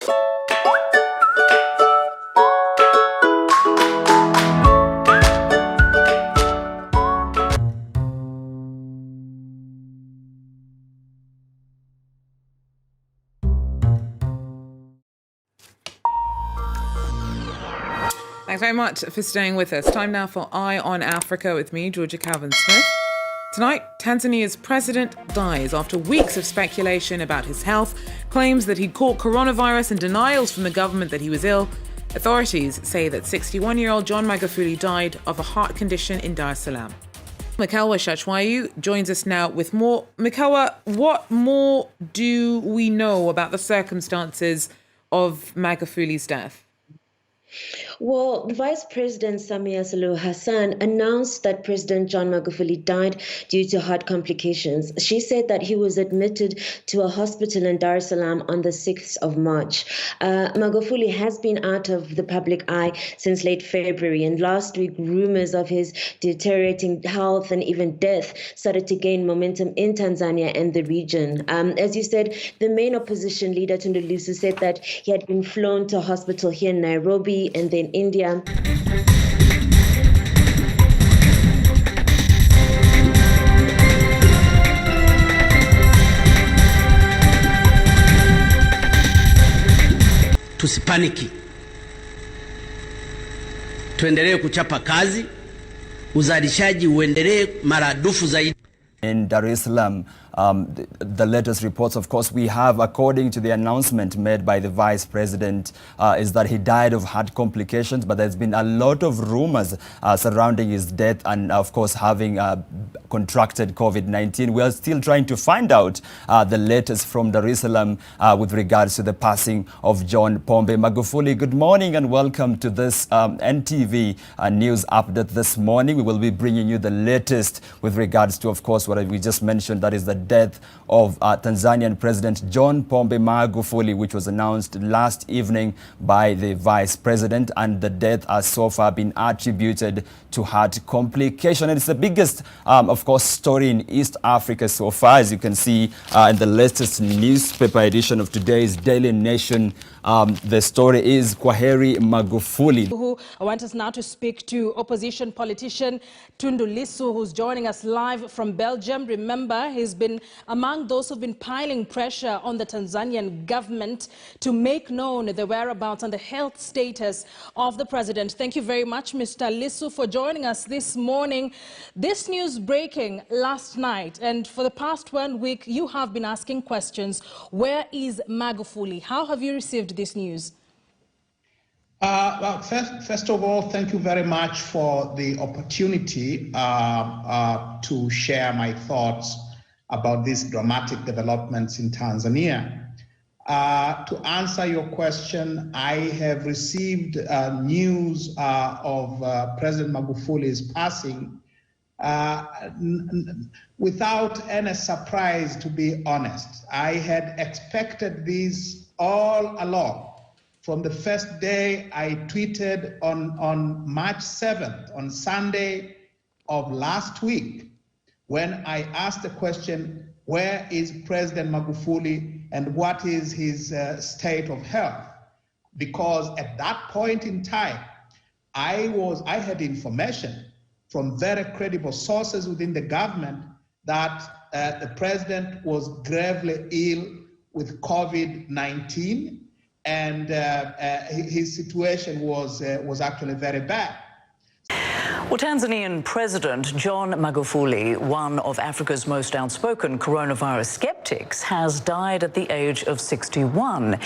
Thanks very much for staying with us. Time now for Eye on Africa with me, Georgia Calvin-Smith. Tonight, Tanzania's president dies after weeks of speculation about his health, claims that he'd caught coronavirus and denials from the government that he was ill. Authorities say that 61-year-old John Magufuli died of a heart condition in Dar es Salaam. Mikawa Shachwayu joins us now with more. Mikawa, what more do we know about the circumstances of Magufuli's death? Well, Vice President Samia Suluhu Hassan announced that President John Magufuli died due to heart complications. She said that he was admitted to a hospital in Dar es Salaam on the 6th of March. Magufuli has been out of the public eye since late February, and last week rumors of his deteriorating health and even death started to gain momentum in Tanzania and the region. As you said, the main opposition leader, Tundu Lissu, said that he had been flown to a hospital here in Nairobi and then India. Tusipaniki, tuendelee kuchapa kazi, uzalishaji uendelee maradufu zaidi. In Dar es Salaam, the latest reports, of course, we have, according to the announcement made by the Vice President, is that he died of heart complications, but there's been a lot of rumors surrounding his death and, of course, having contracted COVID-19. We are still trying to find out the latest from Dar es Salaam with regards to the passing of John Pombe Magufuli. Good morning and welcome to this NTV news update this morning. We will be bringing you the latest with regards to, of course, what we just mentioned, that is the death of Tanzanian President John Pombe Magufuli, which was announced last evening by the Vice President, and the death has so far been attributed to heart complication. And it's the biggest, of course, story in East Africa so far, as you can see in the latest newspaper edition of today's Daily Nation. The story is Kwaheri Magufuli. I want us now to speak to opposition politician Tundu Lissu, who's joining us live from Belgium. Remember, he's been among those who've been piling pressure on the Tanzanian government to make known the whereabouts and the health status of the president. Thank you very much, Mr. Lissu, for joining us this morning. This news breaking last night, and for the past 1 week, you have been asking questions. Where is Magufuli? How have you received this news? Well, first of all, thank you very much for the opportunity to share my thoughts about these dramatic developments in Tanzania. To answer your question, I have received news of President Magufuli's passing without any surprise, to be honest. I had expected this all along. From the first day I tweeted on March 7th, on Sunday of last week, when I asked the question, where is President Magufuli and what is his state of health? Because at that point in time, I had information from very credible sources within the government that the president was gravely ill with COVID-19, and his situation was actually very bad. Well, Tanzanian President John Magufuli, one of Africa's most outspoken coronavirus skeptics, has died at the age of 61.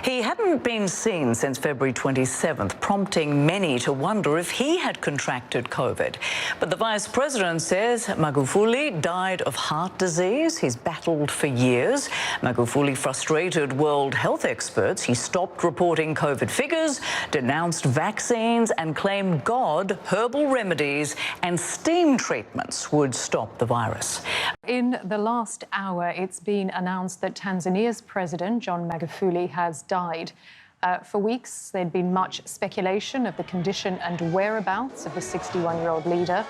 He hadn't been seen since February 27th, prompting many to wonder if he had contracted COVID. But the Vice President says Magufuli died of heart disease. He's battled for years. Magufuli frustrated world health experts. He stopped reporting COVID figures, denounced vaccines, and claimed God, herbal remedies and steam treatments would stop the virus. In the last hour, it's been announced that Tanzania's President John Magufuli has died. For weeks, there'd been much speculation of the condition and whereabouts of the 61-year-old leader.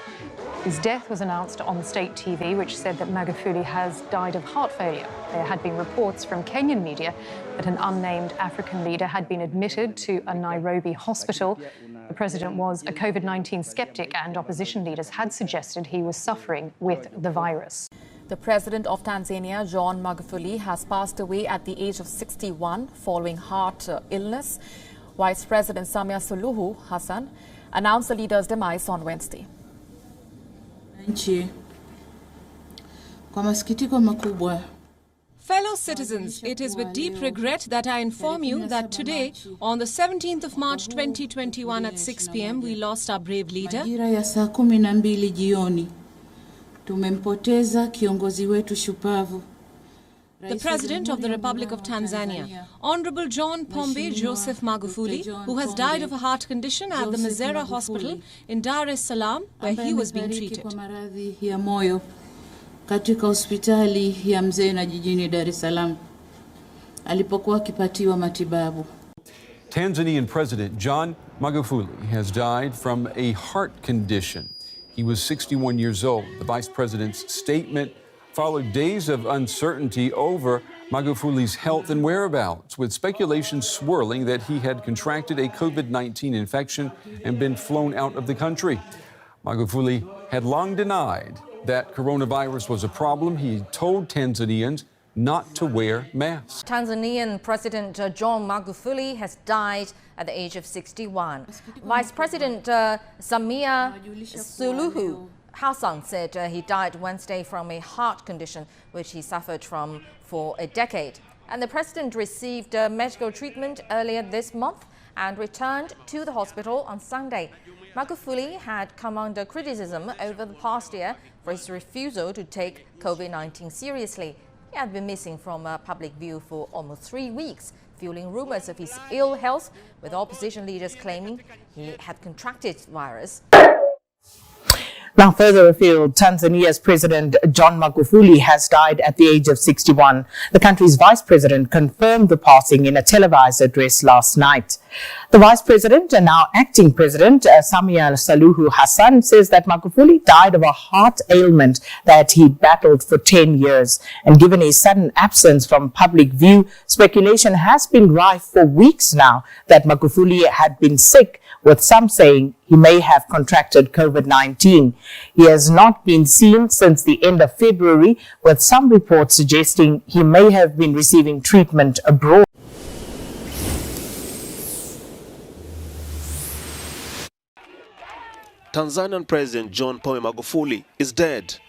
His death was announced on state TV, which said that Magufuli has died of heart failure. There had been reports from Kenyan media that an unnamed African leader had been admitted to a Nairobi hospital. The president was a COVID-19 skeptic, and opposition leaders had suggested he was suffering with the virus. The president of Tanzania, John Magufuli, has passed away at the age of 61 following heart illness. Vice President Samia Suluhu Hassan announced the leader's demise on Wednesday. Kwa masikitiko makubwa, fellow citizens, it is with deep regret that I inform you that today, on the 17th of March 2021 at 6 p.m., we lost our brave leader. Majira ya saa 12 jioni, tumempoteza kiongozi wetu shupavu, the President of the Republic of Tanzania, Honorable John Pombe Joseph Magufuli, who has died of a heart condition at the Mazera Hospital in Dar es Salaam, where he was being treated. Kwa maradhi ya moyo katika hospitali ya Mzena jijini Dar es Salaam alipokuwa akipatiwa matibabu. Tanzanian President John Magufuli has died from a heart condition. He was 61 years old. The vice president's statement followed days of uncertainty over Magufuli's health and whereabouts, with speculation swirling that he had contracted a COVID-19 infection and been flown out of the country. Magufuli had long denied that coronavirus was a problem. He told Tanzanians not to wear masks. Tanzanian President John Magufuli has died at the age of 61. Vice President Samia Suluhu Hassan said he died Wednesday from a heart condition which he suffered from for a decade. And the president received medical treatment earlier this month and returned to the hospital on Sunday. Magufuli had come under criticism over the past year for his refusal to take COVID-19 seriously. He had been missing from public view for almost 3 weeks, fueling rumors of his ill health, with opposition leaders claiming he had contracted the virus. Now, further afield, Tanzania's President John Magufuli has died at the age of 61. The country's vice president confirmed the passing in a televised address last night. The vice president and now acting president, Samia Suluhu Hassan, says that Magufuli died of a heart ailment that he battled for 10 years. And given his sudden absence from public view, speculation has been rife for weeks now that Magufuli had been sick, with some saying he may have contracted COVID-19. He has not been seen since the end of February, with some reports suggesting he may have been receiving treatment abroad. Tanzanian President John Pombe Magufuli is dead.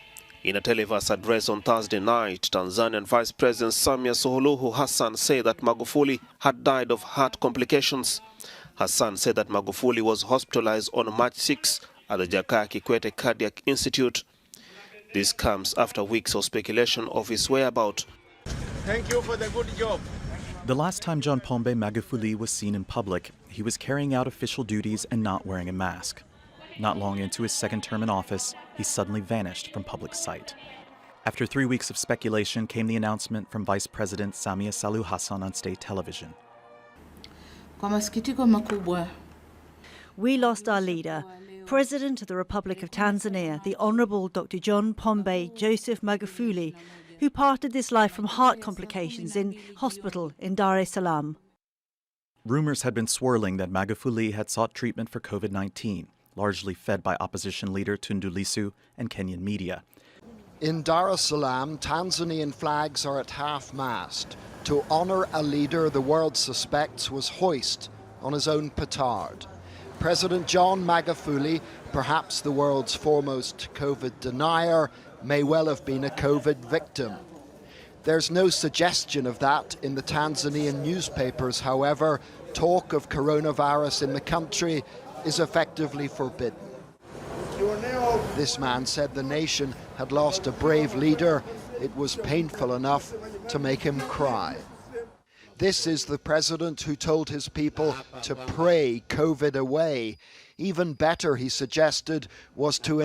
In a televised address on Thursday night, Tanzanian Vice President Samia Suluhu Hassan said that Magufuli had died of heart complications. Hassan said that Magufuli was hospitalized on March 6 at the Jakaya Kikwete Cardiac Institute. This comes after weeks of speculation of his whereabouts. Thank you for the good job. The last time John Pombe Magufuli was seen in public, he was carrying out official duties and not wearing a mask. Not long into his second term in office, he suddenly vanished from public sight. After 3 weeks of speculation came the announcement from Vice President Samia Suluhu Hassan on state television. Kwa masikitiko makubwa, we lost our leader, President of the Republic of Tanzania, the Honorable Dr. John Pombe Joseph Magufuli, who parted this life from heart complications in hospital in Dar es Salaam. Rumors had been swirling that Magufuli had sought treatment for COVID-19, largely fed by opposition leader Tundu Lissu and Kenyan media. In Dar es Salaam, Tanzanian flags are at half-mast to honor a leader the world suspects was hoist on his own petard. President John Magufuli, perhaps the world's foremost COVID denier, may well have been a COVID victim. There's no suggestion of that in the Tanzanian newspapers, however. Talk of coronavirus in the country is effectively forbidden. This man said the nation had lost a brave leader. It was painful enough to make him cry. This is the president who told his people to pray COVID away. Even better, he suggested, was to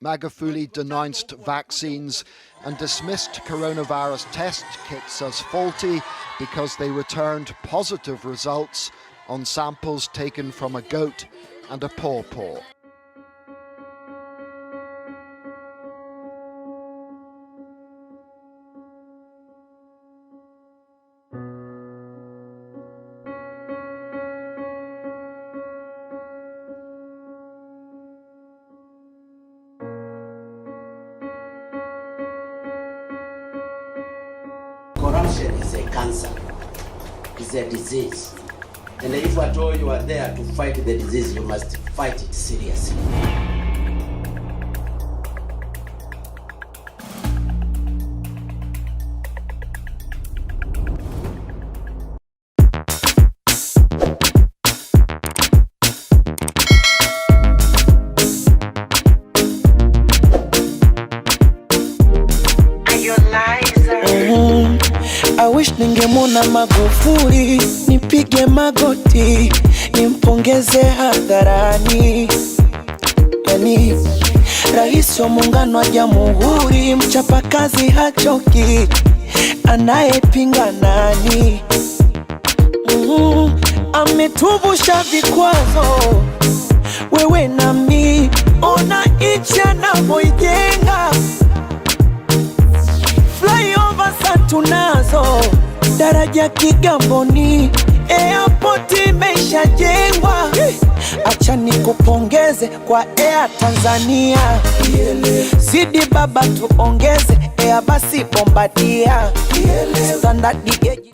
Magufuli denounced vaccines and dismissed coronavirus test kits as faulty because they returned positive results on samples taken from a goat and a pawpaw. Corruption is a cancer, it's a disease. And if at all you are there to fight the disease, you must fight it seriously. I wish ningemwona Magufuli, nipige magoti, nimpongeze hadharani. Yani rais wa muungano wa jamhuri, mchapakazi hachoki, anayepinga nani? Ametuvusha vikwazo, wewe nami, ona nchi anavyoijenga. Flyover tunazo, daraja Kigamboni, airport imeshajengwa. Acha nikupongeze kwa Air Tanzania, zidi baba tuongeze, Air basi Bombardier, Standard gauge.